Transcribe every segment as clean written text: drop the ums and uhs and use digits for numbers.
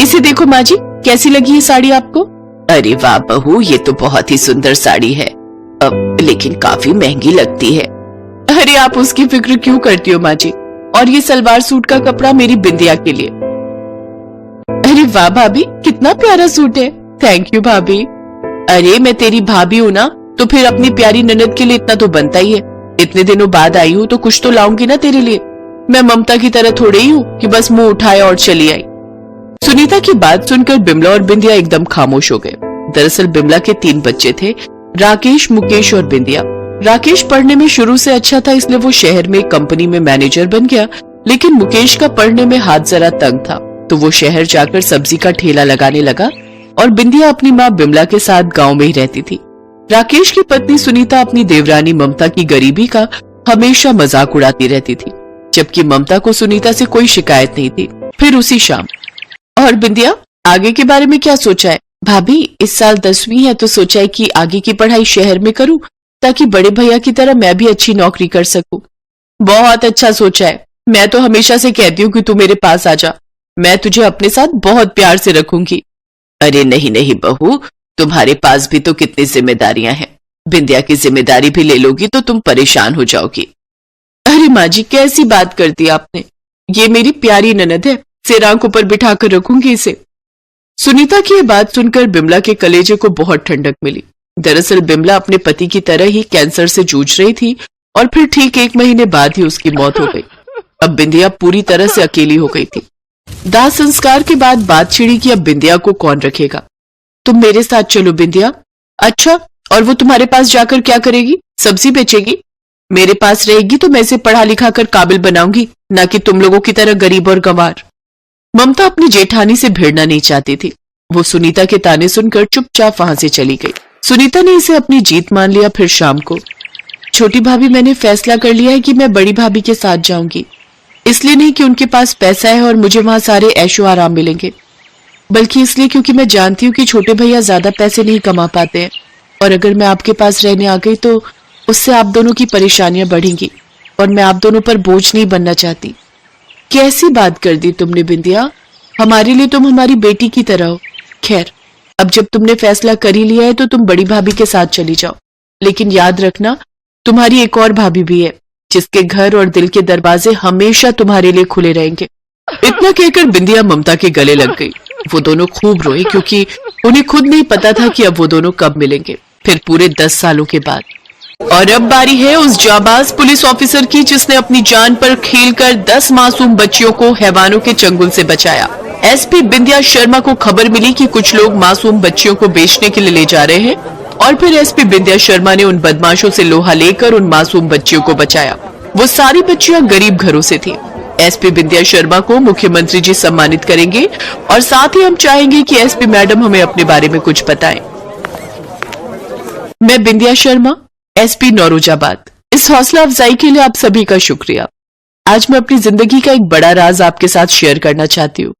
इसे देखो माँ जी, कैसी लगी ये साड़ी आपको? अरे वाह बहू, ये तो बहुत ही सुंदर साड़ी है, लेकिन काफी महंगी लगती है। अरे आप उसकी फिक्र क्यों करती हो माँ जी, और ये सलवार सूट का कपड़ा मेरी बिंदिया के लिए। अरे वाह भाभी, कितना प्यारा सूट है। थैंक यू भाभी। अरे मैं तेरी भाभी हूँ ना, तो फिर अपनी प्यारी ननद के लिए इतना तो बनता ही है। इतने दिनों बाद आई हूँ तो कुछ तो लाऊंगी ना तेरे लिए। मैं ममता की तरह थोड़े ही हूँ कि बस मुंह उठाए और चली आई। सुनीता की बात सुनकर बिमला और बिंदिया एकदम खामोश हो गए। दरअसल बिमला के 3 बच्चे थे, राकेश, मुकेश और बिंदिया। राकेश पढ़ने में शुरू से अच्छा था, इसलिए वो शहर में कंपनी में मैनेजर बन गया। लेकिन मुकेश का पढ़ने में हाथ जरा तंग था, तो वो शहर जाकर सब्जी का ठेला लगाने लगा और बिंदिया अपनी माँ बिमला के साथ गांव में ही रहती थी। राकेश की पत्नी सुनीता अपनी देवरानी ममता की गरीबी का हमेशा मजाक उड़ाती रहती थी, जबकि ममता को सुनीता से कोई शिकायत नहीं थी। फिर उसी शाम, और बिंदिया, आगे के बारे में क्या सोचा है? भाभी, इस साल 10वीं है तो सोचा है कि आगे की पढ़ाई शहर में करूं, ताकि बड़े भैया की तरह मैं भी अच्छी नौकरी कर सकूं। बहुत अच्छा सोचा है। मैं तो हमेशा से कहती हूँ कि तू मेरे पास आ जा, मैं तुझे अपने साथ बहुत प्यार से रखूंगी। अरे नहीं नहीं बहू, तुम्हारे पास भी तो कितनी जिम्मेदारियां हैं। बिंदिया की जिम्मेदारी भी ले लोगी तो तुम परेशान हो जाओगी। अरे माँ जी, कैसी बात कर दी आपने। ये मेरी प्यारी ननद है, सिर आंखों पर बिठा कर रखूंगी इसे। सुनीता की ये बात सुनकर बिमला के कलेजे को बहुत ठंडक मिली। दरअसल बिमला अपने पति की तरह ही कैंसर से जूझ रही थी और फिर ठीक 1 महीने बाद ही उसकी मौत हो गई। अब बिंदिया पूरी तरह से अकेली हो गई थी। दाह संस्कार के बाद बात छिड़ी कि अब बिंदिया को कौन रखेगा। तुम मेरे साथ चलो बिंदिया। अच्छा, और वो तुम्हारे पास जाकर क्या करेगी? सब्जी बेचेगी? मेरे पास रहेगी तो मैं इसे पढ़ा लिखा कर काबिल बनाऊंगी, ना कि तुम लोगों की तरह गरीब और गंवार। ममता अपनी जेठानी से भिड़ना नहीं चाहती थी। वो सुनीता के ताने सुनकर चुपचाप वहां से चली गई। सुनीता ने इसे अपनी जीत मान लिया। फिर शाम को, छोटी भाभी, मैंने फैसला कर लिया है कि मैं बड़ी भाभी के साथ जाऊंगी। इसलिए नहीं कि उनके पास पैसा है और मुझे वहां सारे ऐशो आराम मिलेंगे, बल्कि इसलिए क्योंकि मैं जानती हूँ कि छोटे भैया ज्यादा पैसे नहीं कमा पाते हैं, और अगर मैं आपके पास रहने आ गई तो उससे आप दोनों की परेशानियां बढ़ेंगी, और मैं आप दोनों पर बोझ नहीं बनना चाहती। कैसी बात कर दी तुमने बिंदिया, हमारे लिए तुम हमारी बेटी की तरह हो। खैर, अब जब तुमने फैसला कर ही लिया है तो तुम बड़ी भाभी के साथ चली जाओ, लेकिन याद रखना तुम्हारी एक और भाभी भी है, जिसके घर और दिल के दरवाजे हमेशा तुम्हारे लिए खुले रहेंगे। इतना कहकर बिंदिया ममता के गले लग गई। वो दोनों खूब रोए, क्योंकि उन्हें खुद नहीं पता था कि अब वो दोनों कब मिलेंगे, फिर पूरे 10 सालों के बाद। और अब बारी है उस जाबाज पुलिस ऑफिसर की, जिसने अपनी जान पर खेलकर 10 मासूम बच्चियों को हैवानों के चंगुल से बचाया। एसपी बिंदिया शर्मा को खबर मिली कि कुछ लोग मासूम बच्चियों को बेचने के लिए ले जा रहे हैं, और फिर एसपी बिंदिया शर्मा ने उन बदमाशों से लोहा लेकर उन मासूम बच्चियों को बचाया। वो सारी बच्चियां गरीब घरों से थी। एसपी बिंदिया शर्मा को मुख्यमंत्री जी सम्मानित करेंगे, और साथ ही हम चाहेंगे कि एसपी मैडम हमें अपने बारे में कुछ बताएं। मैं बिंदिया शर्मा, एसपी नौरोजाबाद। इस हौसला अफजाई के लिए आप सभी का शुक्रिया। आज मैं अपनी जिंदगी का एक बड़ा राज आपके साथ शेयर करना चाहती हूँ।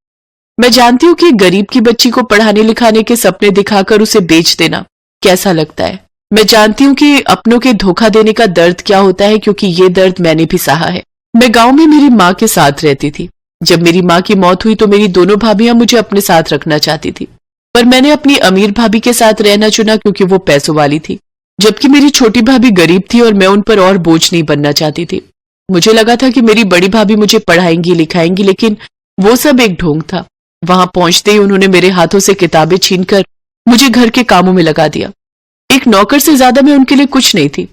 मैं जानती हूँ कि गरीब की बच्ची को पढ़ाने लिखाने के सपने दिखाकर उसे बेच देना कैसा लगता है। मैं जानती हूँ कि अपनों के धोखा देने का दर्द क्या होता है, क्योंकि ये दर्द मैंने भी सहा है। मैं गांव में मेरी माँ के साथ रहती थी। जब मेरी माँ की मौत हुई तो मेरी दोनों भाभियां मुझे अपने साथ रखना चाहती थी, पर मैंने अपनी अमीर भाभी के साथ रहना चुना, क्योंकि वो पैसों वाली थी, जबकि मेरी छोटी भाभी गरीब थी और मैं उन पर और बोझ नहीं बनना चाहती थी। मुझे लगा था कि मेरी बड़ी भाभी मुझे पढ़ाएंगी लिखाएंगी, लेकिन वो सब एक ढोंग था। वहां पहुंचते ही उन्होंने मेरे हाथों से किताबें छीनकर मुझे घर के कामों में लगा दिया। एक नौकर से ज्यादा मैं उनके लिए कुछ नहीं थी।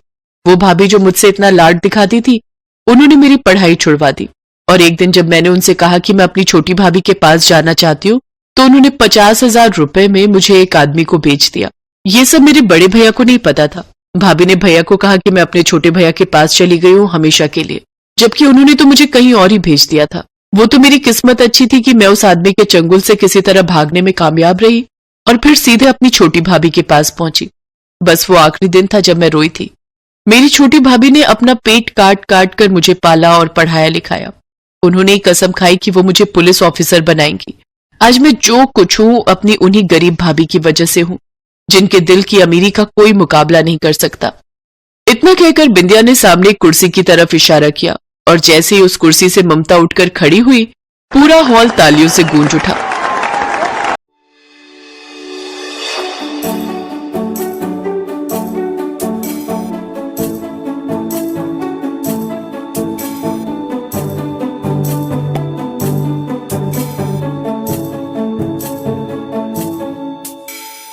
वो भाभी जो मुझसे इतना लाड दिखाती थी, उन्होंने मेरी पढ़ाई छुड़वा दी। और एक दिन जब मैंने उनसे कहा कि मैं अपनी छोटी भाभी के पास जाना चाहती हूँ, तो उन्होंने 50,000 रुपए में मुझे एक आदमी को बेच दिया। ये सब मेरे बड़े भैया को नहीं पता था। भाभी ने भैया को कहा कि मैं अपने छोटे भैया के पास चली गई हूँ हमेशा के लिए, जबकि उन्होंने तो मुझे कहीं और ही भेज दिया था। वो तो मेरी किस्मत अच्छी थी कि मैं उस आदमी के चंगुल से किसी तरह भागने में कामयाब रही और फिर सीधे अपनी छोटी भाभी के पास पहुंची। बस वो आखिरी दिन था जब मैं रोई थी। मेरी छोटी भाभी ने अपना पेट काट काट कर मुझे पाला और पढ़ाया लिखाया। उन्होंने एक कसम खाई कि वो मुझे पुलिस ऑफिसर बनाएंगी। आज मैं जो कुछ हूं अपनी उन्हीं गरीब भाभी की वजह से हूं, जिनके दिल की अमीरी का कोई मुकाबला नहीं कर सकता। इतना कहकर बिंदिया ने सामने कुर्सी की तरफ इशारा किया और जैसे ही उस कुर्सी से ममता उठकर खड़ी हुई, पूरा हॉल तालियों से गूंज उठा।